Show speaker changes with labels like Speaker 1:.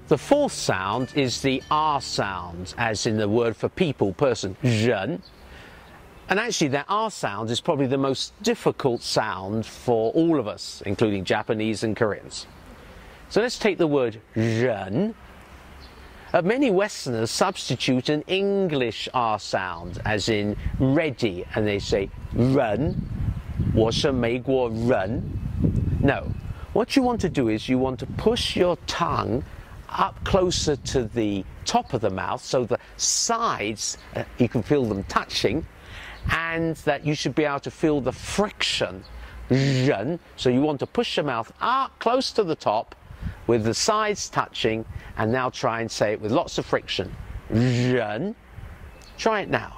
Speaker 1: The fourth sound is the R sound, as in the word for people, person, 人. And actually that R sound is probably the most difficult sound for all of us, including Japanese and Koreans. So let's take the word 人. Many Westerners substitute an English R sound, as in ready, and they say 人, 我是美国人. No, what you want to do is you want to push your tongue up closer to the top of the mouth, so the sides, you can feel them touching, and that you should be able to feel the friction. 人, so you want to push your mouth up close to the top with the sides touching, and now try and say it with lots of friction. 人. Try it now.